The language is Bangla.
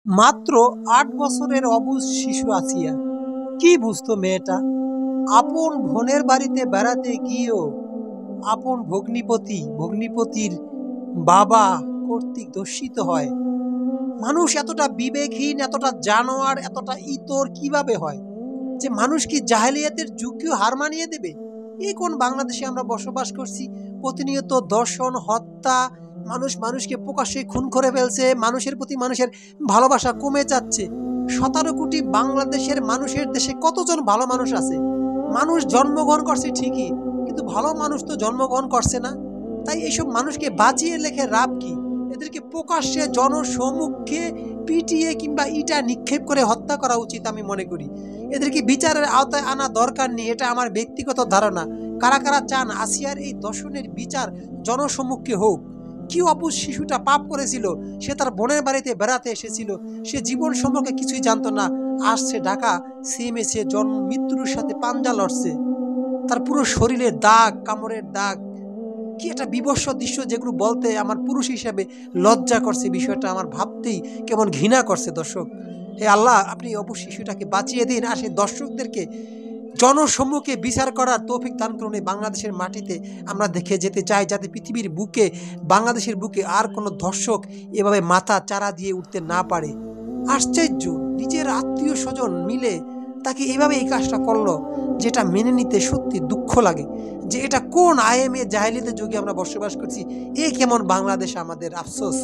মাত্র ৮ বছরের অবুঝ শিশু আসিয়া। কি বুঝতো মেয়েটা? আপন বোনের বাড়িতে বেড়াতে গিয়েও আপন ভগ্নিপতির বাবা কর্তৃক দর্শিত হয়। মানুষ এতটা বিবেকহীন, এতটা জানোয়ার, এতটা ইতর কিভাবে হয় যে মানুষ কি জাহেলিয়াতের যুগকেও হার মানিয়ে দেবে? এই কোন বাংলাদেশে আমরা বসবাস করছি? প্রতিনিয়ত দর্শন, হত্যা, মানুষ মানুষকে প্রকাশ্যে খুন করে ফেলছে, মানুষের প্রতি মানুষের ভালোবাসা কমে যাচ্ছে। ১৭ কোটি বাংলাদেশের মানুষের দেশে কতজন ভালো মানুষ আছে? মানুষ জন্মগ্রহণ করছে ঠিকই, কিন্তু ভালো মানুষ তো জন্মগ্রহণ করছে না। তাই এইসব মানুষকে বাঁচিয়ে রেখে লাভ কি? এদেরকে প্রকাশ্যে জনসম্মুখে পিটিয়ে কিংবা ইটা নিক্ষেপ করে হত্যা করা উচিত আমি মনে করি। এদেরকে বিচারের আওতায় আনা দরকার নেই, এটা আমার ব্যক্তিগত ধারণা। কারা কারা চান আসিয়ার এই দর্শনের বিচার জনসম্মুখে হোক? কি অবুঝ শিশুটা পাপ করেছিল? সে তার বোনের বাড়িতে বেড়াতে এসেছিল, সে জীবন সম্পর্কে কিছুই জানতো না। আসছে ঢাকা, সিএমএসে জন্ম মৃত্যুর সাথে পাঞ্জা লড়ছে। তার পুরো শরীরে দাগ, কামড়ের দাগ। কি একটা বিভৎস দৃশ্য, যেগুলো বলতে আমার পুরুষ হিসেবে লজ্জা করছে। বিষয়টা আমার ভাবতেই কেমন ঘৃণা করছে। দর্শক, হে আল্লাহ, আপনি অবুঝ শিশুটাকে বাঁচিয়ে দিন, আর সেই দর্শকদেরকে জনসম্মুখে বিচার করার তৌফিক দান করুন। এই বাংলাদেশের মাটিতে আমরা দেখে যেতে চাই, যাতে পৃথিবীর বুকে, বাংলাদেশের বুকে আর কোনো দর্শক এভাবে মাথা চারা দিয়ে উঠতে না পারে। আশ্চর্য, নিজের আত্মীয় স্বজন মিলে তাকে এভাবে এই কাজটা করলো, যেটা মেনে নিতে সত্যি দুঃখ লাগে। যে এটা কোন আইএমএ জাহেলিয়াতের যুগে আমরা বসবাস করছি? এ কেমন বাংলাদেশ আমাদের! আফসোস।